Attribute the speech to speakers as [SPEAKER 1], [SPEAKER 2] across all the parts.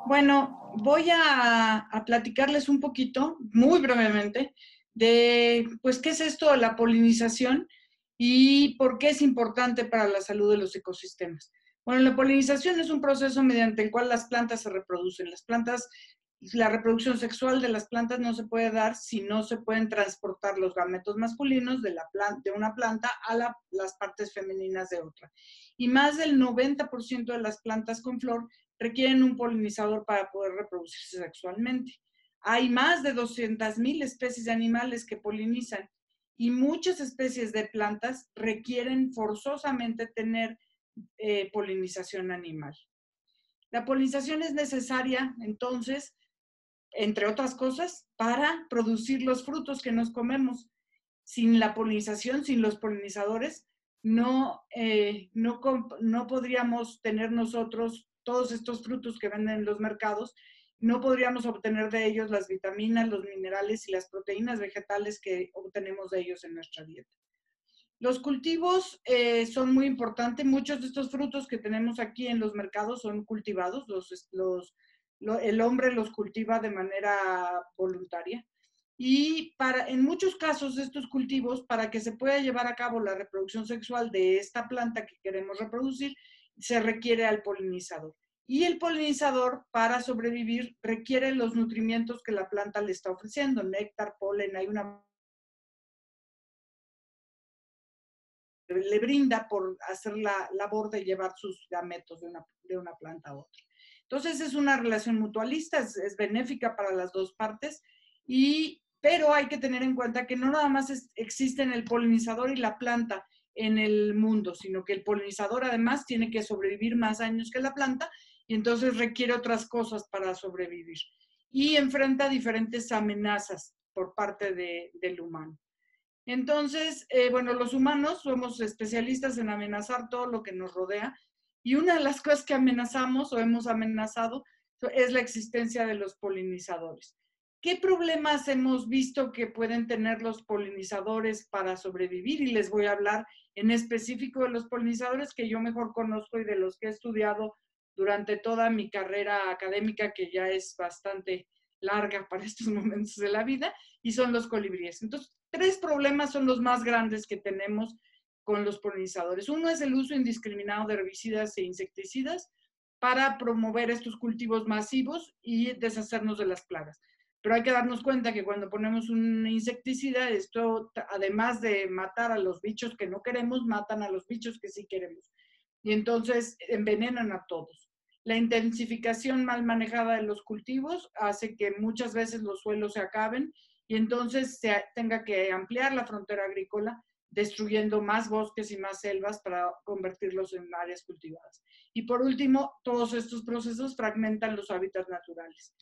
[SPEAKER 1] Bueno, voy a platicarles un poquito, muy brevemente, de pues qué es esto de la polinización y por qué es importante para la salud de los ecosistemas. Bueno, la polinización es un proceso mediante el cual las plantas se reproducen. Las plantas, la reproducción sexual de las plantas no se puede dar si no se pueden transportar los gametos masculinos de una planta a las partes femeninas de otra. Y más del 90% de las plantas con flor requieren un polinizador para poder reproducirse sexualmente. Hay más de 200,000 especies de animales que polinizan y muchas especies de plantas requieren forzosamente tener polinización animal. La polinización es necesaria, entonces, entre otras cosas, para producir los frutos que nos comemos. Sin la polinización, sin los polinizadores, no podríamos tener nosotros todos estos frutos que venden en los mercados, no podríamos obtener de ellos las vitaminas, los minerales y las proteínas vegetales que obtenemos de ellos en nuestra dieta. Los cultivos son muy importantes. Muchos de estos frutos que tenemos aquí en los mercados son cultivados. El hombre los cultiva de manera voluntaria. Y en muchos casos estos cultivos, para que se pueda llevar a cabo la reproducción sexual de esta planta que queremos reproducir, se requiere al polinizador. Y el polinizador, para sobrevivir, requiere los nutrimientos que la planta le está ofreciendo, néctar, polen. Hay una le brinda por hacer la labor de llevar sus gametos de una planta a otra. Entonces es una relación mutualista, es benéfica para las dos partes, pero hay que tener en cuenta que no nada más existen el polinizador y la planta en el mundo, sino que el polinizador además tiene que sobrevivir más años que la planta y entonces requiere otras cosas para sobrevivir. Y enfrenta diferentes amenazas por parte del humano. Entonces, bueno, los humanos somos especialistas en amenazar todo lo que nos rodea y una de las cosas que amenazamos o hemos amenazado es la existencia de los polinizadores. ¿Qué problemas hemos visto que pueden tener los polinizadores para sobrevivir? Y les voy a hablar en específico de los polinizadores que yo mejor conozco y de los que he estudiado durante toda mi carrera académica, que ya es bastante larga para estos momentos de la vida, y son los colibríes. Entonces, tres problemas son los más grandes que tenemos con los polinizadores. Uno es el uso indiscriminado de herbicidas e insecticidas para promover estos cultivos masivos y deshacernos de las plagas. Pero hay que darnos cuenta que cuando ponemos un insecticida, esto, además de matar a los bichos que no queremos, matan a los bichos que sí queremos. Y entonces envenenan a todos. La intensificación mal manejada de los cultivos hace que muchas veces los suelos se acaben y entonces se tenga que ampliar la frontera agrícola, destruyendo más bosques y más selvas para convertirlos en áreas cultivadas. Y por último, todos estos procesos fragmentan los hábitats naturales.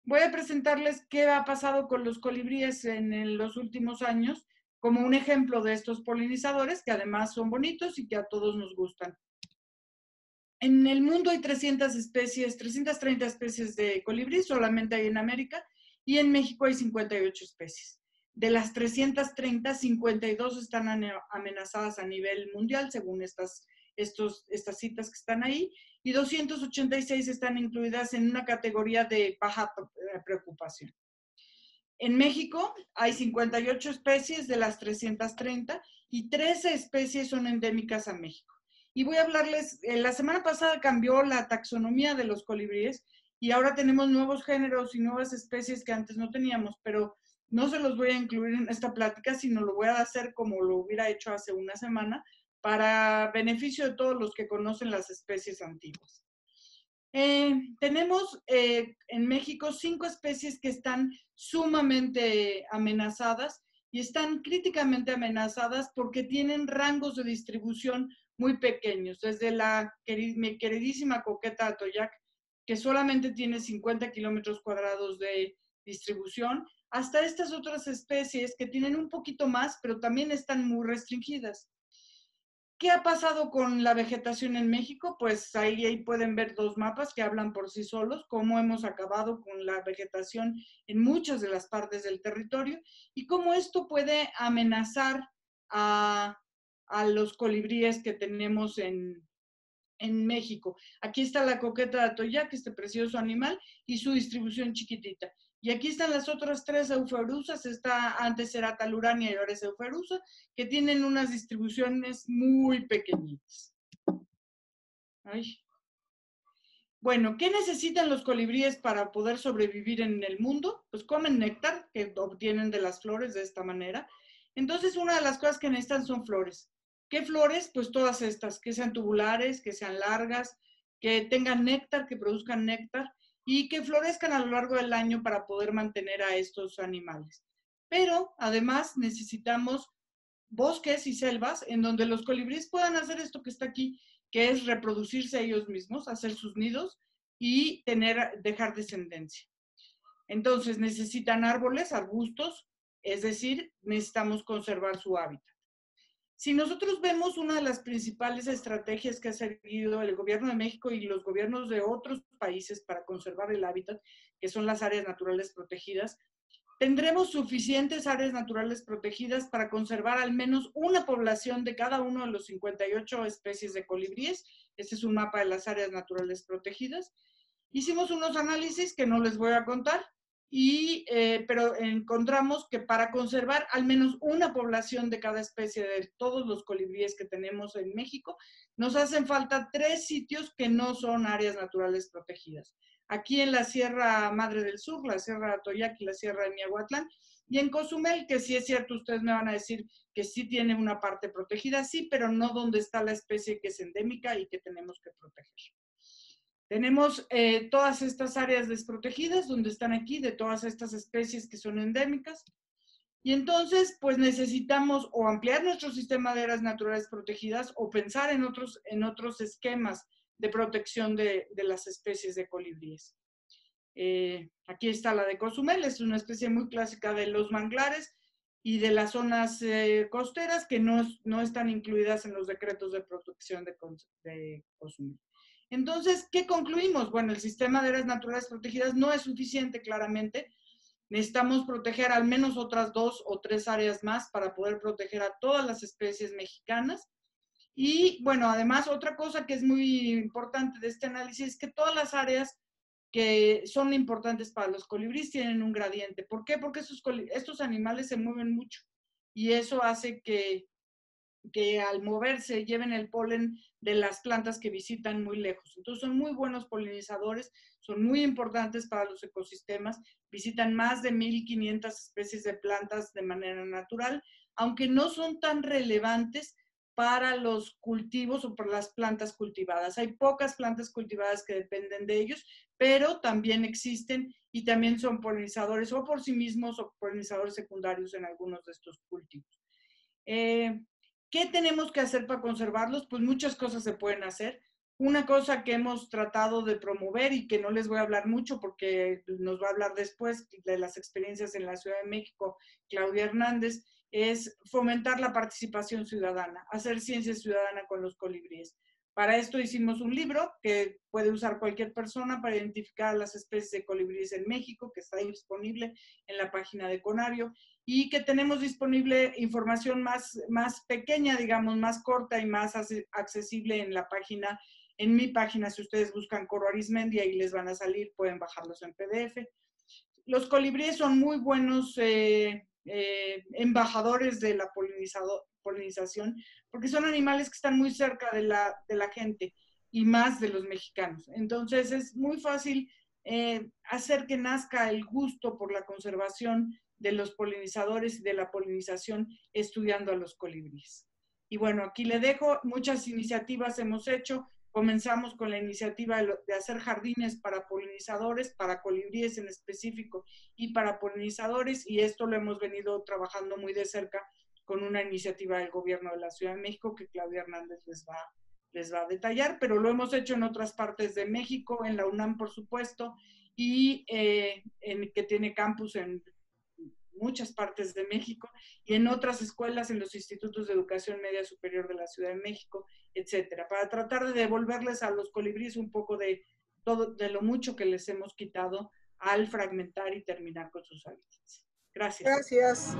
[SPEAKER 1] Voy a presentarles qué ha pasado con los colibríes en los últimos años, como un ejemplo de estos polinizadores que además son bonitos y que a todos nos gustan. En el mundo hay 330 especies de colibrí, solamente hay en América, y en México hay 58 especies. De las 330, 52 están amenazadas a nivel mundial, según estas citas que están ahí, y 286 están incluidas en una categoría de baja preocupación. En México hay 58 especies de las 330 y 13 especies son endémicas a México. Y voy a hablarles, la semana pasada cambió la taxonomía de los colibríes y ahora tenemos nuevos géneros y nuevas especies que antes no teníamos, pero no se los voy a incluir en esta plática, sino lo voy a hacer como lo hubiera hecho hace una semana para beneficio de todos los que conocen las especies antiguas. Tenemos en México 5 especies que están sumamente amenazadas y están críticamente amenazadas porque tienen rangos de distribución muy pequeños, desde mi queridísima coqueta atoyac, que solamente tiene 50 kilómetros cuadrados de distribución, hasta estas otras especies que tienen un poquito más, pero también están muy restringidas. ¿Qué ha pasado con la vegetación en México? Pues ahí pueden ver dos mapas que hablan por sí solos, cómo hemos acabado con la vegetación en muchas de las partes del territorio y cómo esto puede amenazar a los colibríes que tenemos en en México. Aquí está la coqueta de Atoyac, este precioso animal, y su distribución chiquitita. Y aquí están las otras 3 euferusas, antes era Talurania y ahora es euferusa, que tienen unas distribuciones muy pequeñitas. Ay. Bueno, ¿qué necesitan los colibríes para poder sobrevivir en el mundo? Pues comen néctar que obtienen de las flores de esta manera. Entonces, una de las cosas que necesitan son flores. ¿Qué flores? Pues todas estas, que sean tubulares, que sean largas, que tengan néctar, que produzcan néctar y que florezcan a lo largo del año para poder mantener a estos animales. Pero además necesitamos bosques y selvas en donde los colibríes puedan hacer esto que está aquí, que es reproducirse ellos mismos, hacer sus nidos y dejar descendencia. Entonces necesitan árboles, arbustos, es decir, necesitamos conservar su hábitat. Si nosotros vemos una de las principales estrategias que ha seguido el gobierno de México y los gobiernos de otros países para conservar el hábitat, que son las áreas naturales protegidas, tendremos suficientes áreas naturales protegidas para conservar al menos una población de cada uno de los 58 especies de colibríes. Este es un mapa de las áreas naturales protegidas. Hicimos unos análisis que no les voy a contar, pero encontramos que para conservar al menos una población de cada especie de todos los colibríes que tenemos en México, nos hacen falta 3 sitios que no son áreas naturales protegidas. Aquí en la Sierra Madre del Sur, la Sierra de Atoyac y la Sierra de Miahuatlán, y en Cozumel, que sí es cierto, ustedes me van a decir que sí tiene una parte protegida, sí, pero no donde está la especie que es endémica y que tenemos que proteger. Tenemos todas estas áreas desprotegidas donde están aquí, de todas estas especies que son endémicas. Y entonces, pues necesitamos o ampliar nuestro sistema de áreas naturales protegidas o pensar en otros esquemas de protección de las especies de colibríes. Aquí está la de Cozumel, es una especie muy clásica de los manglares y de las zonas costeras que no están incluidas en los decretos de protección de Cozumel. Entonces, ¿qué concluimos? Bueno, el sistema de áreas naturales protegidas no es suficiente, claramente. Necesitamos proteger al menos otras 2 o 3 áreas más para poder proteger a todas las especies mexicanas. Y bueno, además, otra cosa que es muy importante de este análisis es que todas las áreas que son importantes para los colibríes tienen un gradiente. ¿Por qué? Porque estos animales se mueven mucho y eso hace que al moverse lleven el polen de las plantas que visitan muy lejos. Entonces son muy buenos polinizadores, son muy importantes para los ecosistemas, visitan más de 1,500 especies de plantas de manera natural, aunque no son tan relevantes para los cultivos o para las plantas cultivadas. Hay pocas plantas cultivadas que dependen de ellos, pero también existen y también son polinizadores o por sí mismos o polinizadores secundarios en algunos de estos cultivos. ¿Qué tenemos que hacer para conservarlos? Pues muchas cosas se pueden hacer. Una cosa que hemos tratado de promover y que no les voy a hablar mucho porque nos va a hablar después de las experiencias en la Ciudad de México, Claudia Hernández, es fomentar la participación ciudadana, hacer ciencia ciudadana con los colibríes. Para esto hicimos un libro que puede usar cualquier persona para identificar las especies de colibríes en México, que está disponible en la página de Conario, y que tenemos disponible información más pequeña, digamos, más corta y más accesible en la página, en mi página. Si ustedes buscan Coro Arizmendi, ahí les van a salir, pueden bajarlos en PDF. Los colibríes son muy buenos embajadores de la polinización, porque son animales que están muy cerca de la gente y más de los mexicanos. Entonces es muy fácil hacer que nazca el gusto por la conservación de los polinizadores y de la polinización estudiando a los colibríes. Y bueno, aquí le dejo, muchas iniciativas hemos hecho. Comenzamos con la iniciativa de hacer jardines para polinizadores, para colibríes en específico y para polinizadores, y esto lo hemos venido trabajando muy de cerca con una iniciativa del gobierno de la Ciudad de México que Claudia Hernández les va a detallar, pero lo hemos hecho en otras partes de México, en la UNAM por supuesto, y que tiene campus en muchas partes de México y en otras escuelas, en los institutos de educación media superior de la Ciudad de México, etcétera, para tratar de devolverles a los colibríes un poco de lo mucho que les hemos quitado al fragmentar y terminar con sus hábitats. Gracias.
[SPEAKER 2] Gracias.